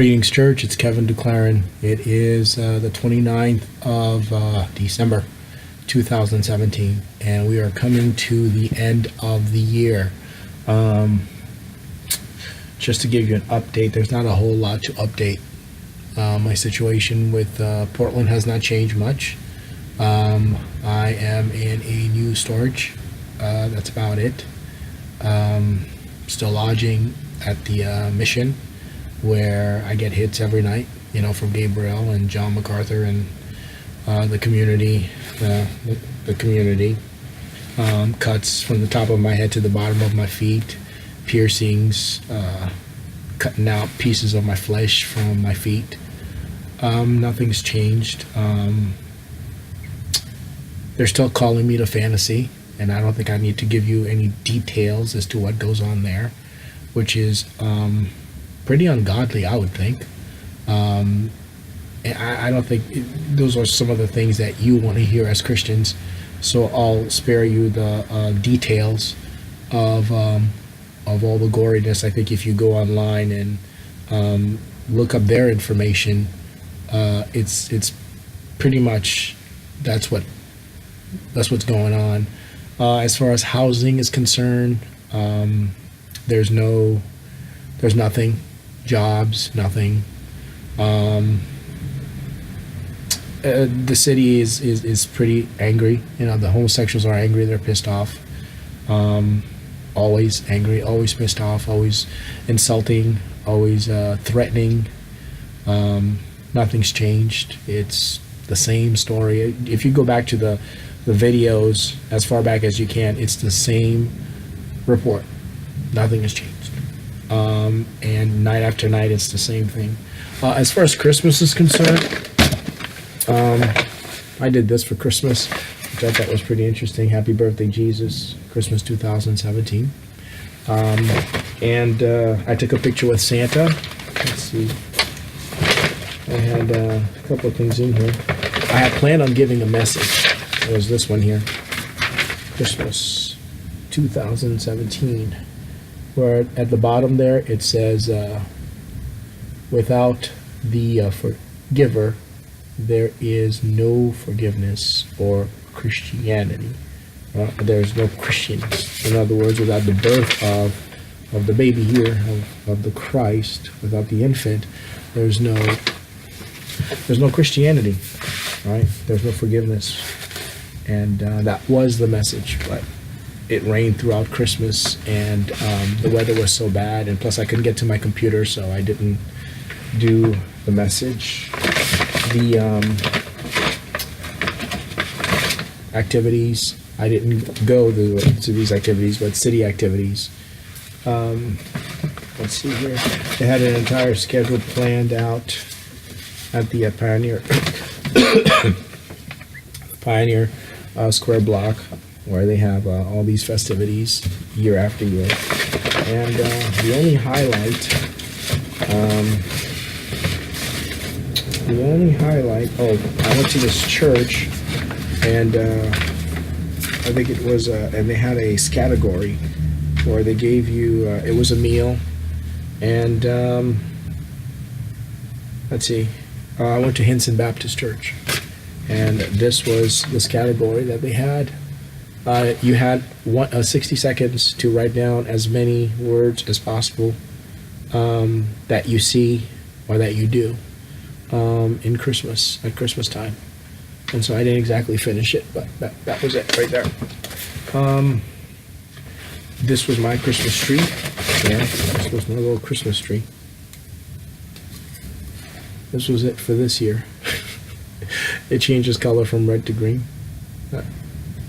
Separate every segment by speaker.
Speaker 1: Greetings, church. It's Kevin Duclairon. It is the 29th of December 2017, and we are coming to the end of the year. Just to give you an update, there's not a whole lot to update. My situation with Portland has not changed much. I am in a new storage. That's about it. Still lodging at the Mission, where I get hits every night, from Gabriel and John MacArthur and the community. The community cuts from the top of my head to the bottom of my feet, piercings, cutting out pieces of my flesh from my feet. Nothing's changed. They're still calling me to fantasy, and I don't think I need to give you any details as to what goes on there, which is pretty ungodly, I would think. And I don't think those are some of the things that you want to hear as Christians. So I'll spare you the details of all the goriness. I think if you go online and look up their information, it's pretty much that's what's going on. As far as housing is concerned, there's nothing. Jobs, nothing. The city is pretty angry. The homosexuals are angry. They're pissed off. Always angry, always pissed off, always insulting, always threatening. Nothing's changed. It's the same story. If you go back to the videos as far back as you can, it's the same report. Nothing has changed. And night after night, it's the same thing. As far as Christmas is concerned, I did this for Christmas, which I thought was pretty interesting. Happy birthday, Jesus, Christmas 2017. And I took a picture with Santa. Let's see. I had a couple of things in here. I had planned on giving a message. It was this one here. Christmas 2017. Where at the bottom there it says, without the forgiver, there is no forgiveness or Christianity. There's no Christians. In other words, without the birth of the baby here, of the Christ, without the infant, there's no Christianity, right? There's no forgiveness. And that was the message, but it rained throughout Christmas, and the weather was so bad, and plus I couldn't get to my computer, so I didn't do the message. The activities, I didn't go to these activities, but city activities. Let's see here. They had an entire schedule planned out at the Pioneer Square Block, where they have all these festivities year after year. And the only highlight, I went to this church, and I think it was, and they had a category where they gave you, it was a meal, and let's see, I went to Hinson Baptist Church, and this was this category that they had. You had 60 seconds to write down as many words as possible that you see or that you do at Christmas time. And so I didn't exactly finish it, but that was it right there. This was my Christmas tree. Yeah, this was my little Christmas tree. This was it for this year. It changes color from red to green.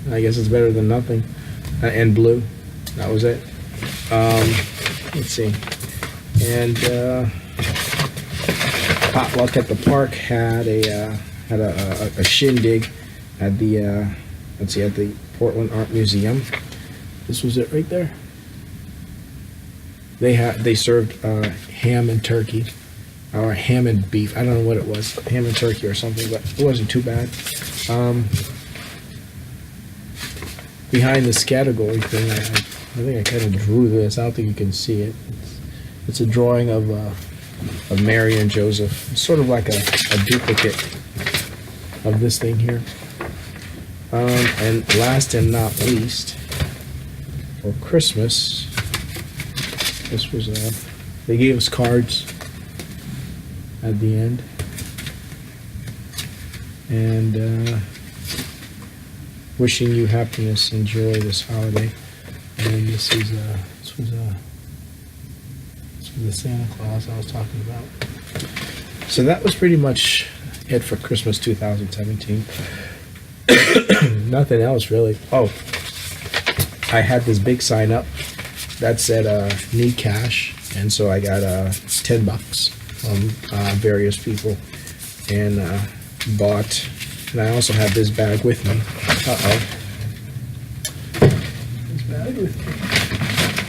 Speaker 1: I guess it's better than nothing. And blue. That was it. Let's see. And potluck at the park had a shindig at the at the Portland Art Museum. This was it right there. They served ham and turkey, or ham and beef. I don't know what it was, ham and turkey or something, but it wasn't too bad. Behind this category thing, I think I kind of drew this. I don't think you can see it. It's a drawing of of Mary and Joseph. It's sort of like a duplicate of this thing here. And last and not least, for Christmas, this was they gave us cards at the end, and wishing you happiness and joy this holiday. And this was the Santa Claus I was talking about. So that was pretty much it for Christmas 2017. Nothing else really. Oh, I had this big sign up that said need cash, and so I got $10 from various people, and bought. And I also have this bag with me. This bag with me.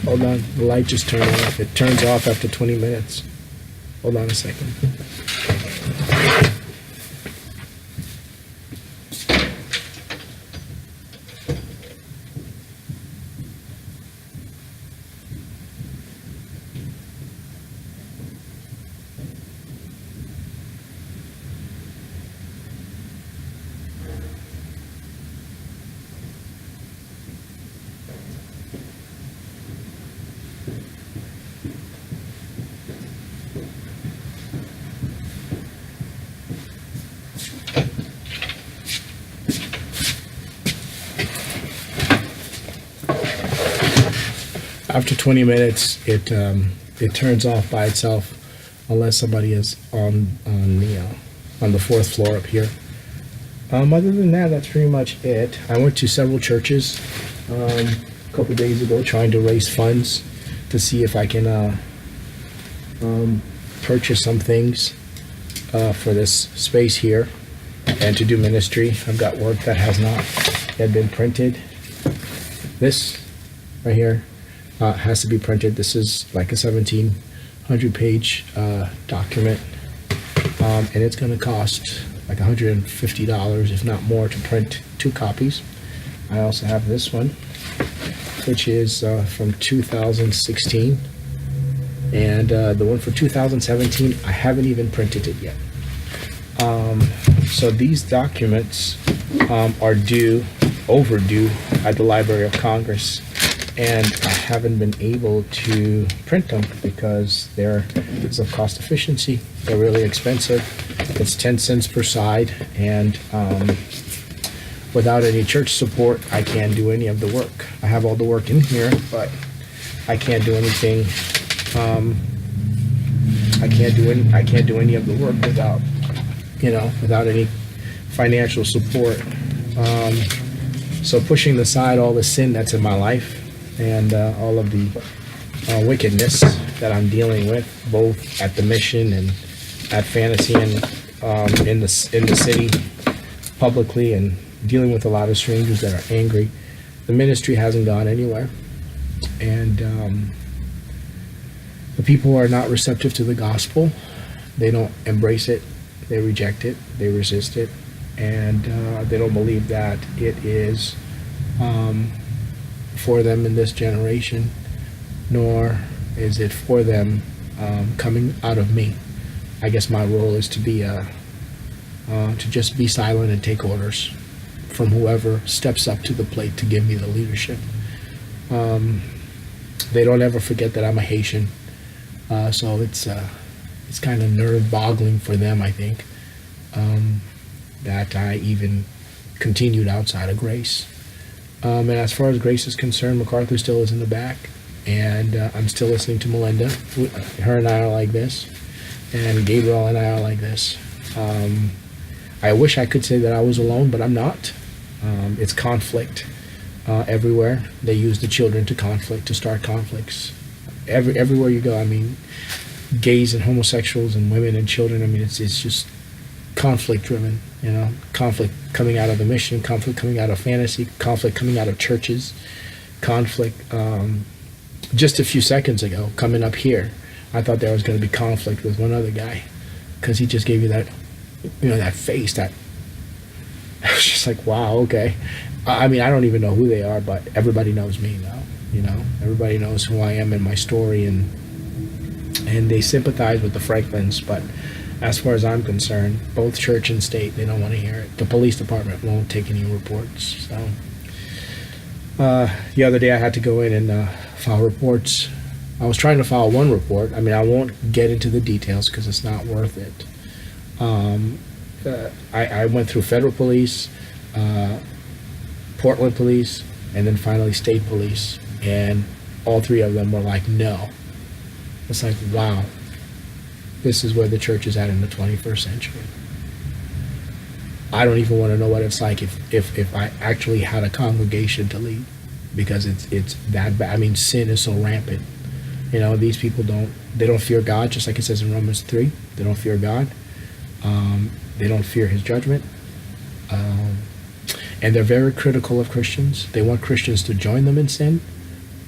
Speaker 1: Hold on, the light just turned off. It turns off after 20 minutes. Hold on a second. After 20 minutes, it turns off by itself, unless somebody is on the fourth floor up here. Other than that, that's pretty much it. I went to several churches a couple days ago, trying to raise funds to see if I can purchase some things for this space here and to do ministry. I've got work that has not yet been printed. This right here has to be printed. This is like a 1,700 page document, and it's going to cost like $150, if not more, to print 2 copies. I also have this one, which is from 2016, and the one for 2017, I haven't even printed it yet. So these documents are overdue at the Library of Congress, and I haven't been able to print them because it's of cost efficiency. They're really expensive. It's 10 cents per side, and without any church support, I can't do any of the work. I have all the work in here, but I can't do anything. I can't do any of the work without any financial support. So pushing aside all the sin that's in my life, and all of the wickedness that I'm dealing with, both at the mission and at Fantasy, and in the city publicly, and dealing with a lot of strangers that are angry. The ministry hasn't gone anywhere, and the people are not receptive to the gospel. They don't embrace it. They reject it. They resist it, and they don't believe that it is for them in this generation, nor is it for them coming out of me. I guess my role is to be to just be silent and take orders from whoever steps up to the plate to give me the leadership. They don't ever forget that I'm a Haitian, so it's kind of nerve-boggling for them, I think, that I even continued outside of Grace. And as far as Grace is concerned, MacArthur still is in the back, and I'm still listening to Melinda. Her and I are like this, and Gabriel and I are like this. I wish I could say that I was alone, but I'm not. It's conflict everywhere. They use the children to start conflicts. Everywhere you go, I mean, gays and homosexuals and women and children, I mean, it's just conflict driven, conflict coming out of the mission, conflict coming out of Fantasy, conflict coming out of churches, conflict. Just a few seconds ago, coming up here, I thought there was going to be conflict with one other guy, because he just gave you that, that face, that, I was just like, wow, okay. I mean, I don't even know who they are, but everybody knows me now, everybody knows who I am and my story, and and they sympathize with the Franklins, but as far as I'm concerned, both church and state, they don't want to hear it. The police department won't take any reports. So the other day I had to go in and file reports. I was trying to file one report. I mean, I won't get into the details because it's not worth it. I went through federal police, Portland police, and then finally state police, and all three of them were like, no. It's like, wow, this is where the church is at in the 21st century. I don't even want to know what it's like if I actually had a congregation to lead, because it's that bad. I mean, sin is so rampant. You know, these people don't fear God, just like it says in Romans 3. They don't fear God. They don't fear his judgment. And they're very critical of Christians. They want Christians to join them in sin,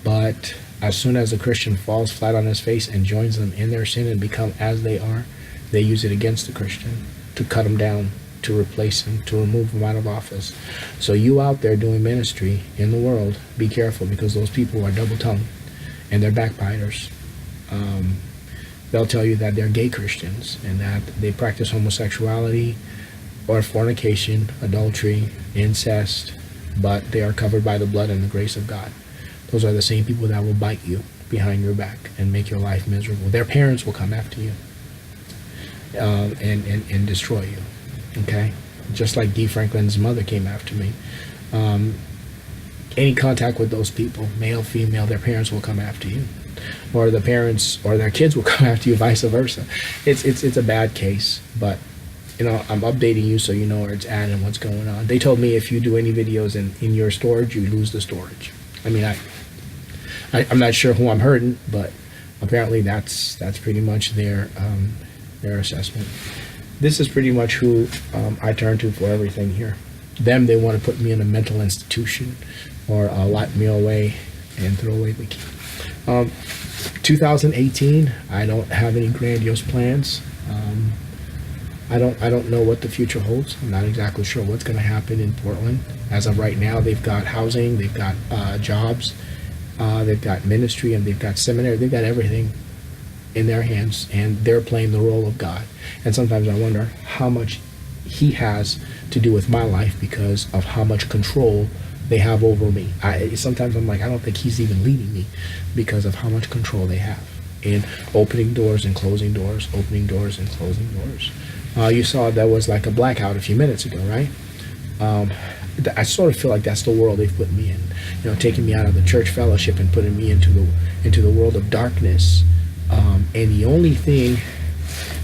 Speaker 1: but as soon as a Christian falls flat on his face and joins them in their sin and become as they are, they use it against the Christian to cut him down, to replace him, to remove him out of office. So you out there doing ministry in the world, be careful, because those people are double-tongued and they're backbiters. They'll tell you that they're gay Christians and that they practice homosexuality or fornication, adultery, incest, but they are covered by the blood and the grace of God. Those are the same people that will bite you behind your back and make your life miserable. Their parents will come after you and destroy you. Okay? Just like D. Franklin's mother came after me. Any contact with those people, male, female, their parents will come after you. Or the parents or their kids will come after you, vice versa. It's a bad case, but you know, I'm updating you so you know where it's at and what's going on. They told me if you do any videos in your storage, you lose the storage. I mean, I'm not sure who I'm hurting, but apparently that's pretty much their assessment. This is pretty much who I turn to for everything here. They want to put me in a mental institution or lock me away and throw away the key. 2018, I don't have any grandiose plans. I don't know what the future holds. I'm not exactly sure what's going to happen in Portland. As of right now, they've got housing, they've got jobs, they've got ministry, and they've got seminary. They've got everything in their hands, and they're playing the role of God. And sometimes I wonder how much he has to do with my life because of how much control they have over me. Sometimes I'm like, I don't think he's even leading me because of how much control they have in opening doors and closing doors, opening doors and closing doors. You saw there was like a blackout a few minutes ago, right? I sort of feel like that's the world they've put me in. You know, taking me out of the church fellowship and putting me into the world of darkness. And the only thing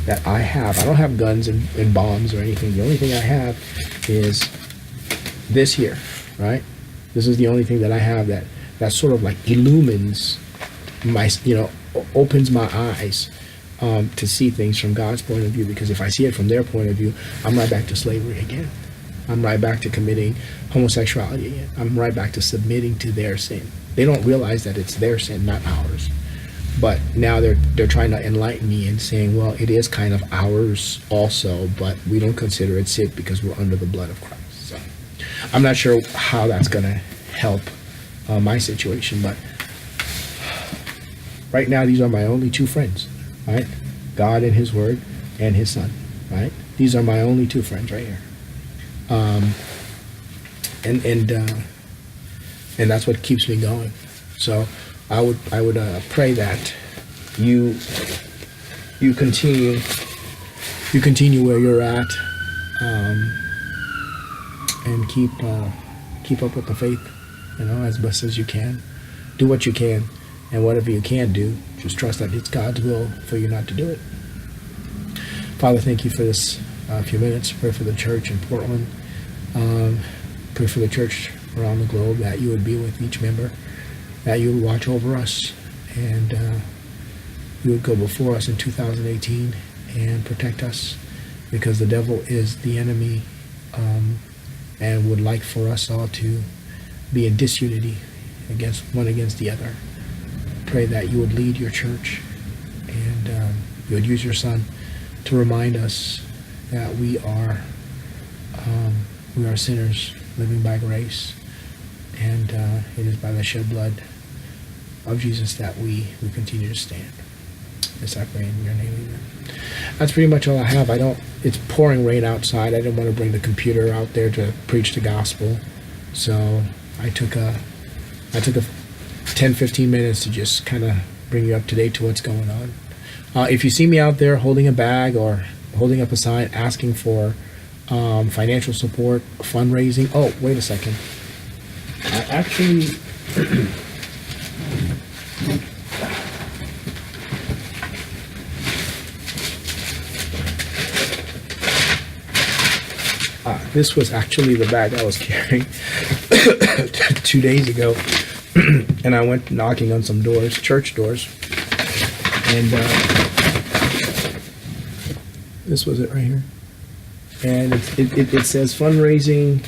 Speaker 1: that I have, I don't have guns and bombs or anything. The only thing I have is this here, right? This is the only thing that I have that sort of like illumines my, opens my eyes to see things from God's point of view. Because if I see it from their point of view, I'm right back to slavery again. I'm right back to committing homosexuality again. I'm right back to submitting to their sin. They don't realize that it's their sin, not ours. But now they're trying to enlighten me and saying, well, it is kind of ours also, but we don't consider it sin because we're under the blood of Christ. So I'm not sure how that's going to help my situation, but right now these are my only two friends, right? God and his word and his son, right? These are my only two friends right here. And that's what keeps me going. So I would pray that you continue where you're at, and keep up with the faith, as best as you can. Do what you can, and whatever you can't do, just trust that it's God's will for you not to do it. Father, thank you for this few minutes. Pray for the church in Portland. Pray for the church around the globe, that you would be with each member, that you would watch over us, and you would go before us in 2018 and protect us, because the devil is the enemy, and would like for us all to be in disunity against the other. Pray that you would lead your church, and you would use your son to remind us that we are sinners living by grace, and it is by the shed blood of Jesus that we continue to stand. Is that rain? Your name, amen. That's pretty much all I have. It's pouring rain outside. I didn't want to bring the computer out there to preach the gospel. So I took a 10, 15 minutes to just kind of bring you up to date to what's going on. If you see me out there holding a bag or holding up a sign asking for financial support, fundraising. Oh, wait a second. I actually... This was actually the bag I was carrying 2 days ago. And I went knocking on some doors, church doors. And this was it right here. And it says fundraising,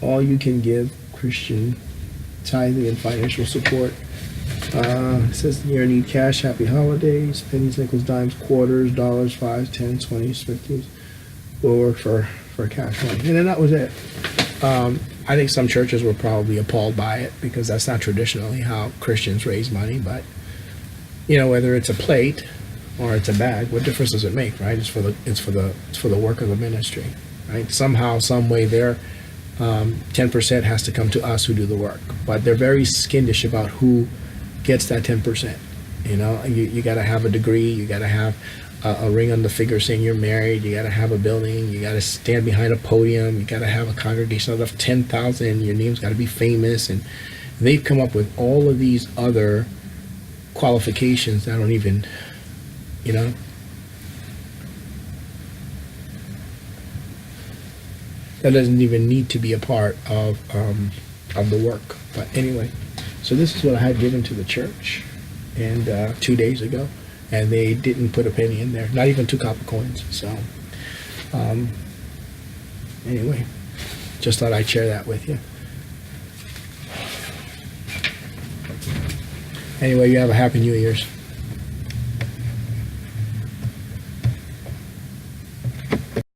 Speaker 1: all you can give, Christian tithing and financial support. It says here, need cash, happy holidays, pennies, nickels, dimes, quarters, dollars, fives, tens, 20s, 50s. Will work for cash money. And then that was it. I think some churches were probably appalled by it because that's not traditionally how Christians raise money. But whether it's a plate or it's a bag, what difference does it make, right? It's for the work of the ministry, right? Somehow, some way, their 10% has to come to us who do the work. But they're very skittish about who gets that 10%. You got to have a degree, you got to have a ring on the finger saying you're married, you got to have a building, you got to stand behind a podium, you got to have a congregation of 10,000, your name's got to be famous. And they've come up with all of these other qualifications that don't even, that doesn't even need to be a part of the work. But anyway, so this is what I had given to the church, and 2 days ago. And they didn't put a penny in there, not even 2 copper coins. So, anyway, just thought I'd share that with you. Anyway, you have a happy New Year's.